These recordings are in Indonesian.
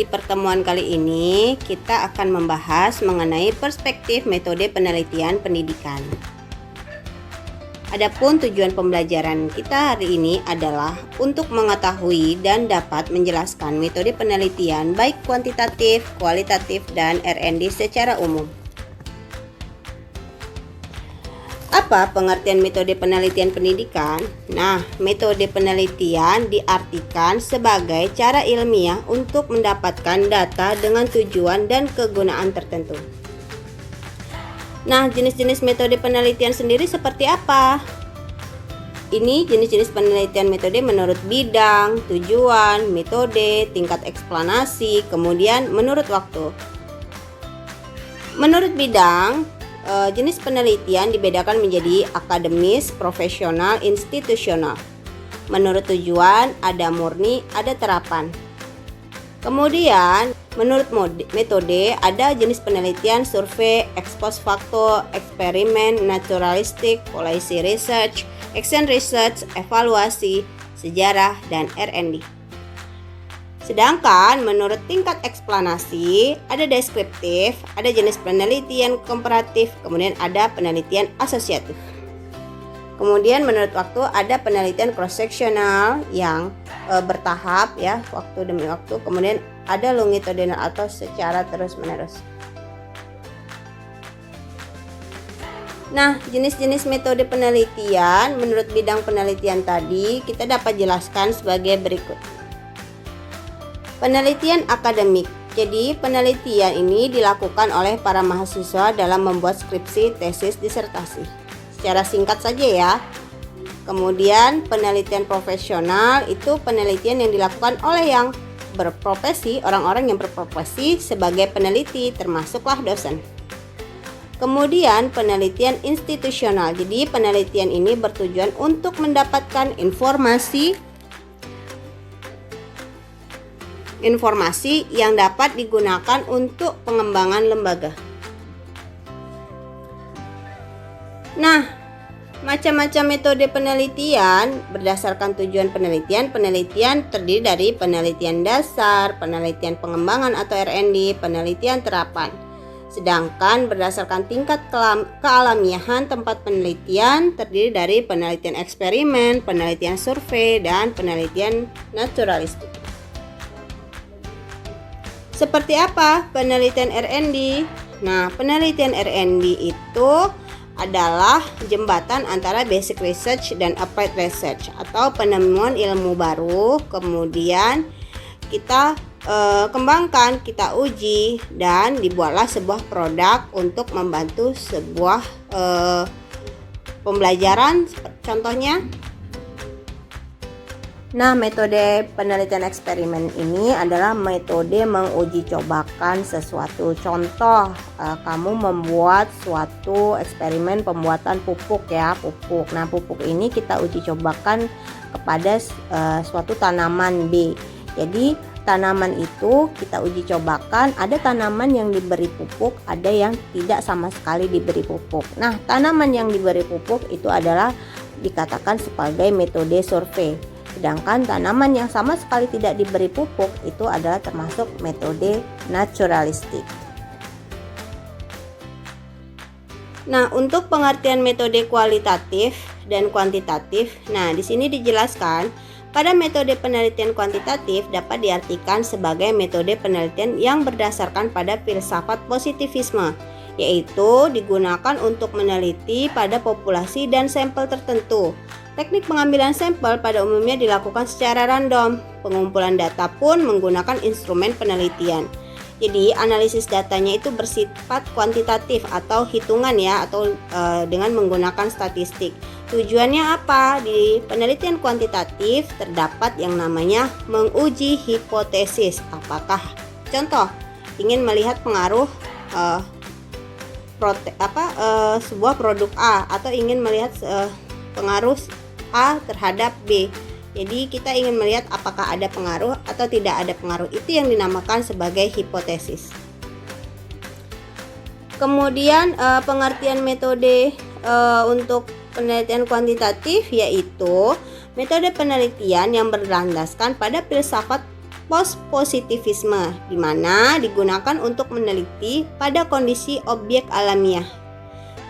di pertemuan kali ini kita akan membahas mengenai perspektif metode penelitian pendidikan. Adapun tujuan pembelajaran kita hari ini adalah untuk mengetahui dan dapat menjelaskan metode penelitian baik kuantitatif, kualitatif, dan R&D secara umum. Apa pengertian metode penelitian pendidikan? Nah, metode penelitian diartikan sebagai cara ilmiah untuk mendapatkan data dengan tujuan dan kegunaan tertentu. Nah, jenis-jenis metode penelitian sendiri seperti apa? Ini jenis-jenis penelitian metode menurut bidang, tujuan, metode, tingkat eksplanasi, kemudian menurut waktu. Menurut bidang, jenis penelitian dibedakan menjadi akademis, profesional, institusional. Menurut tujuan, ada murni, ada terapan. Kemudian, menurut metode, ada jenis penelitian survei, ex post facto, eksperimen, naturalistik, policy research, action research, evaluasi, sejarah, dan R&D. Sedangkan menurut tingkat eksplanasi, ada deskriptif, ada jenis penelitian komparatif, kemudian ada penelitian asosiatif. Kemudian menurut waktu ada penelitian cross-sectional yang bertahap ya, waktu demi waktu. Kemudian ada longitudinal atau secara terus-menerus. Nah, jenis-jenis metode penelitian menurut bidang penelitian tadi kita dapat jelaskan sebagai berikut. Penelitian akademik. Jadi, penelitian ini dilakukan oleh para mahasiswa dalam membuat skripsi, tesis, disertasi. Secara singkat saja ya. Kemudian, penelitian profesional itu penelitian yang dilakukan oleh yang berprofesi, orang-orang yang berprofesi sebagai peneliti, termasuklah dosen. Kemudian, penelitian institusional. Jadi, penelitian ini bertujuan untuk mendapatkan informasi yang dapat digunakan untuk pengembangan lembaga. Nah, macam-macam metode penelitian berdasarkan tujuan penelitian. Penelitian terdiri dari penelitian dasar, penelitian pengembangan atau R&D, penelitian terapan. Sedangkan berdasarkan tingkat kealamiahan tempat penelitian terdiri dari penelitian eksperimen, penelitian survei, dan penelitian naturalistik. Seperti apa penelitian R&D? Nah, penelitian R&D itu adalah jembatan antara basic research dan applied research atau penemuan ilmu baru, kemudian kita kembangkan, kita uji, dan dibuatlah sebuah produk untuk membantu sebuah pembelajaran, contohnya. Nah, metode penelitian eksperimen ini adalah metode menguji cobakan sesuatu. Contoh, kamu membuat suatu eksperimen pembuatan pupuk ya, pupuk. Nah, pupuk ini kita uji cobakan kepada suatu tanaman B. Jadi, tanaman itu kita uji cobakan, ada tanaman yang diberi pupuk, ada yang tidak sama sekali diberi pupuk. Nah, tanaman yang diberi pupuk itu adalah dikatakan sebagai metode survei. Sedangkan tanaman yang sama sekali tidak diberi pupuk itu adalah termasuk metode naturalistik. Nah, untuk pengertian metode kualitatif dan kuantitatif, nah di sini dijelaskan pada metode penelitian kuantitatif dapat diartikan sebagai metode penelitian yang berdasarkan pada filsafat positivisme, yaitu digunakan untuk meneliti pada populasi dan sampel tertentu. Teknik pengambilan sampel pada umumnya dilakukan secara random. Pengumpulan data pun menggunakan instrumen penelitian. Jadi analisis datanya itu bersifat kuantitatif atau hitungan ya, atau dengan menggunakan statistik. Tujuannya apa? Di penelitian kuantitatif terdapat yang namanya menguji hipotesis. Apakah contoh ingin melihat pengaruh sebuah produk A, atau ingin melihat pengaruh A terhadap B. Jadi kita ingin melihat apakah ada pengaruh atau tidak ada pengaruh. Itu yang dinamakan sebagai hipotesis. Kemudian pengertian metode untuk penelitian kuantitatif yaitu metode penelitian yang berlandaskan pada filsafat postpositivisme, di mana digunakan untuk meneliti pada kondisi objek alamiah.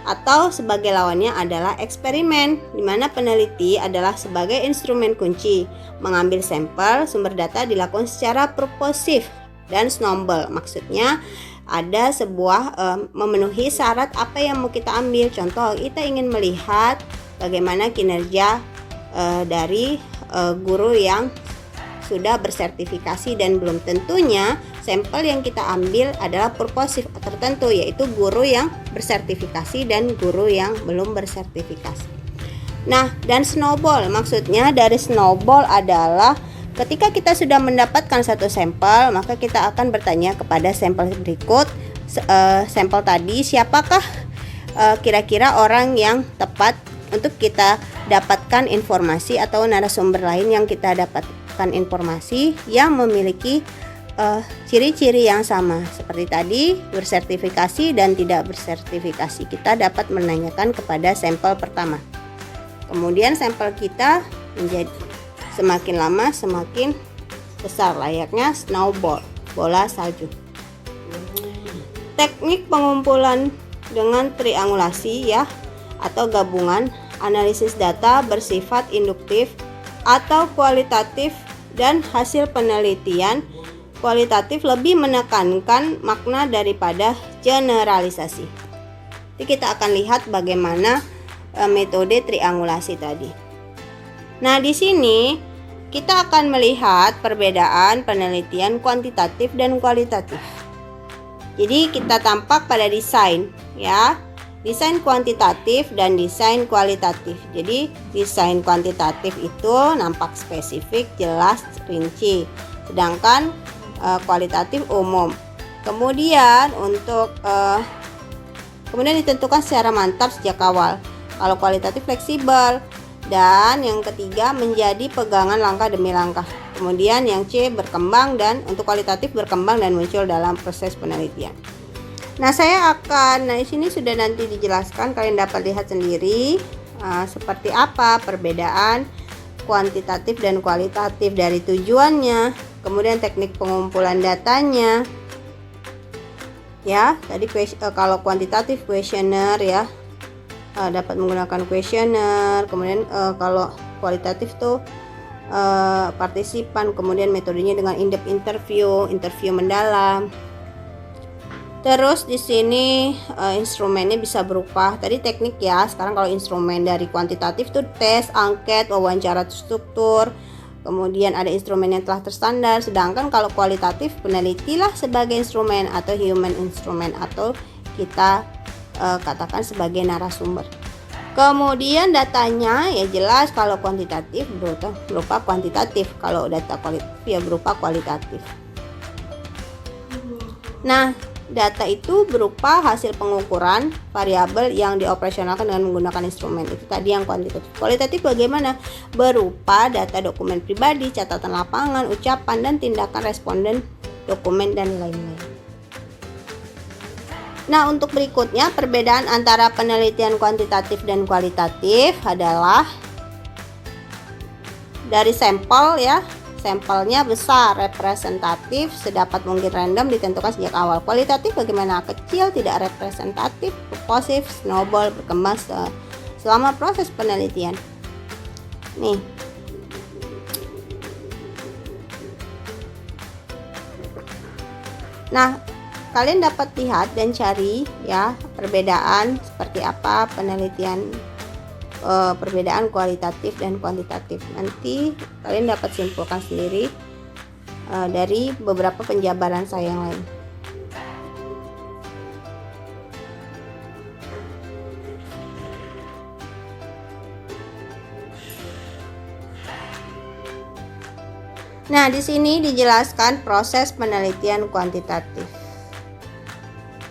Atau sebagai lawannya adalah eksperimen, di mana peneliti adalah sebagai instrumen kunci. Mengambil sampel sumber data dilakukan secara purposif dan snowball. Maksudnya ada sebuah memenuhi syarat apa yang mau kita ambil. Contoh, kita ingin melihat bagaimana kinerja dari guru yang sudah bersertifikasi dan belum. Tentunya sampel yang kita ambil adalah purposif tertentu, yaitu guru yang bersertifikasi dan guru yang belum bersertifikasi. Nah, dan snowball, maksudnya dari snowball adalah ketika kita sudah mendapatkan satu sampel, maka kita akan bertanya kepada sampel berikut, sampel tadi siapakah kira-kira orang yang tepat untuk kita dapatkan informasi, atau narasumber lain yang kita dapatkan informasi yang memiliki ciri-ciri yang sama seperti tadi, bersertifikasi dan tidak bersertifikasi. Kita dapat menanyakan kepada sampel pertama. Kemudian sampel kita menjadi semakin lama semakin besar, layaknya snowball, bola salju. Teknik pengumpulan dengan triangulasi ya, atau gabungan analisis data bersifat induktif atau kualitatif, dan hasil penelitian kualitatif lebih menekankan makna daripada generalisasi. Jadi kita akan lihat bagaimana metode triangulasi tadi. Nah, di sini kita akan melihat perbedaan penelitian kuantitatif dan kualitatif. Jadi kita tampak pada desain ya. Desain kuantitatif dan desain kualitatif. Jadi desain kuantitatif itu nampak spesifik, jelas, rinci. Sedangkan kualitatif umum. Kemudian kemudian ditentukan secara mantap sejak awal. Kalau kualitatif fleksibel. Dan yang ketiga menjadi pegangan langkah demi langkah. Kemudian yang C berkembang, dan untuk kualitatif berkembang dan muncul dalam proses penelitian. Nah, di sini sudah nanti dijelaskan, kalian dapat lihat sendiri seperti apa perbedaan kuantitatif dan kualitatif dari tujuannya, kemudian teknik pengumpulan datanya. Ya, tadi kalau kuantitatif kuesioner ya, dapat menggunakan kuesioner, kemudian kalau kualitatif tuh partisipan, kemudian metodenya dengan in-depth interview mendalam. Terus di sini instrumennya bisa berupa tadi teknik ya. Sekarang kalau instrumen dari kuantitatif tuh tes, angket, wawancara terstruktur. Kemudian ada instrumen yang telah terstandar. Sedangkan kalau kualitatif penelitilah sebagai instrumen atau human instrument, atau kita katakan sebagai narasumber. Kemudian datanya ya jelas, kalau kuantitatif berupa kuantitatif, kalau data kualitatif ya berupa kualitatif. Nah, data itu berupa hasil pengukuran variabel yang dioperasionalkan dengan menggunakan instrumen. Itu tadi yang kuantitatif. Kualitatif bagaimana? Berupa data dokumen pribadi, catatan lapangan, ucapan, dan tindakan responden, dokumen, dan lain-lain. Nah, untuk berikutnya perbedaan antara penelitian kuantitatif dan kualitatif adalah dari sampel ya. Sampelnya besar, representatif, sedapat mungkin random, ditentukan sejak awal. Kualitatif bagaimana? Kecil, tidak representatif, purposif, snowball, berkembang selama proses penelitian. Nih. Nah, kalian dapat lihat dan cari ya perbedaan seperti apa penelitian, perbedaan kualitatif dan kuantitatif. Nanti kalian dapat simpulkan sendiri dari beberapa penjabaran saya yang lain. Nah, di sini dijelaskan proses penelitian kuantitatif.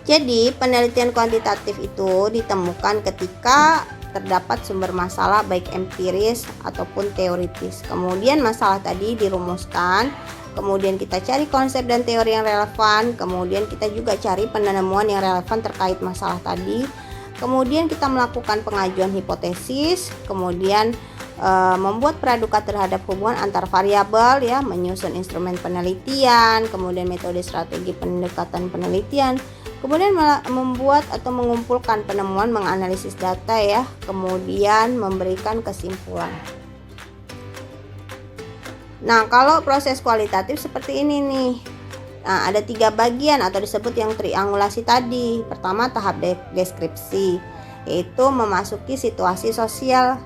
Jadi, penelitian kuantitatif itu ditemukan ketika terdapat sumber masalah baik empiris ataupun teoritis. Kemudian masalah tadi dirumuskan, kemudian kita cari konsep dan teori yang relevan, kemudian kita juga cari penemuan yang relevan terkait masalah tadi. Kemudian kita melakukan pengajuan hipotesis, kemudian membuat praduga terhadap hubungan antar variabel ya, menyusun instrumen penelitian, kemudian metode strategi pendekatan penelitian, kemudian membuat atau mengumpulkan penemuan, menganalisis data ya, kemudian memberikan kesimpulan. Nah, kalau proses kualitatif seperti ini nih. Nah, ada 3 bagian atau disebut yang triangulasi tadi. Pertama, tahap deskripsi, yaitu memasuki situasi sosial.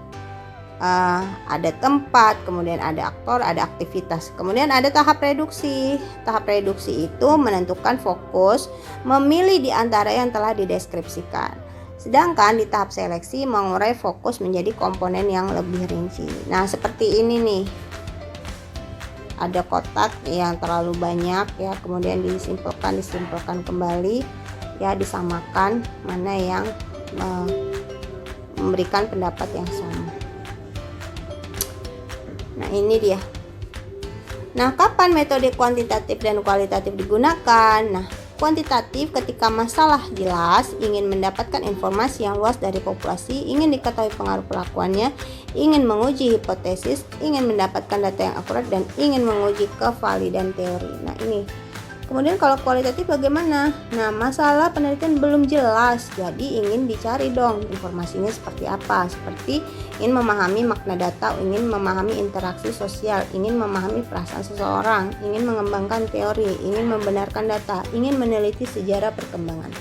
Ada tempat, kemudian ada aktor, ada aktivitas. Kemudian ada tahap reduksi. Tahap reduksi itu menentukan fokus, memilih di antara yang telah dideskripsikan. Sedangkan di tahap seleksi mengurai fokus menjadi komponen yang lebih rinci. Nah, seperti ini nih. Ada kotak yang terlalu banyak ya, kemudian disimpulkan kembali ya, disamakan mana yang memberikan pendapat yang sama. Nah, ini dia. Nah, kapan metode kuantitatif dan kualitatif digunakan? Nah, kuantitatif ketika masalah jelas, ingin mendapatkan informasi yang luas dari populasi, ingin diketahui pengaruh perlakuannya, ingin menguji hipotesis, ingin mendapatkan data yang akurat, dan ingin menguji kevalidan teori. Nah, ini. Kemudian kalau kualitatif bagaimana? Nah, masalah penelitian belum jelas, jadi ingin dicari dong informasinya seperti apa. Seperti ingin memahami makna data, ingin memahami interaksi sosial, ingin memahami perasaan seseorang, ingin mengembangkan teori, ingin membenarkan data, ingin meneliti sejarah perkembangan.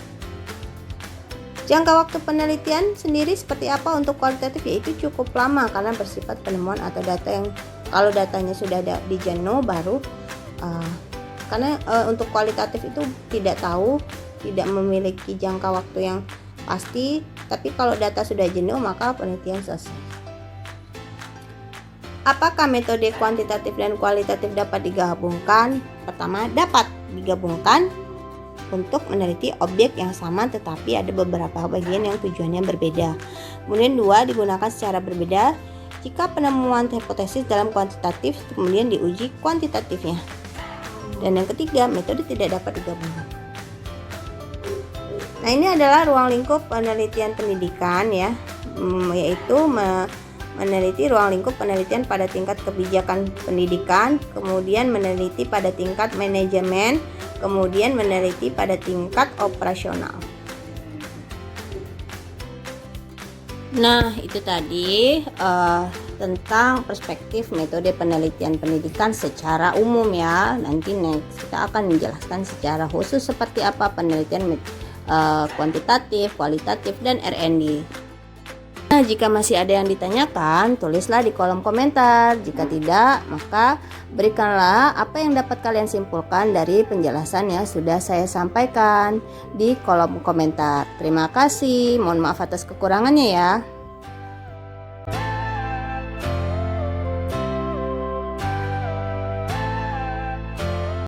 Jangka waktu penelitian sendiri seperti apa untuk kualitatif? Yaitu cukup lama karena bersifat penemuan atau data yang kalau datanya sudah di jenuh baru karena untuk kualitatif itu tidak tahu, tidak memiliki jangka waktu yang pasti, tapi kalau data sudah jenuh maka penelitian selesai. Apakah metode kuantitatif dan kualitatif dapat digabungkan? Pertama, dapat digabungkan untuk meneliti objek yang sama tetapi ada beberapa bagian yang tujuannya berbeda. Kemudian 2, digunakan secara berbeda jika penemuan hipotesis dalam kuantitatif kemudian diuji kuantitatifnya. Dan yang ketiga, metode tidak dapat digabungkan. Nah, ini adalah ruang lingkup penelitian pendidikan ya, yaitu meneliti ruang lingkup penelitian pada tingkat kebijakan pendidikan, kemudian meneliti pada tingkat manajemen, kemudian meneliti pada tingkat operasional. Nah, itu tadi tentang perspektif metode penelitian pendidikan secara umum ya. Nanti next kita akan menjelaskan secara khusus seperti apa penelitian kuantitatif, kualitatif, dan R&D. Nah, jika masih ada yang ditanyakan, tulislah di kolom komentar. Jika tidak, maka berikanlah apa yang dapat kalian simpulkan dari penjelasan yang sudah saya sampaikan di kolom komentar. Terima kasih, mohon maaf atas kekurangannya ya.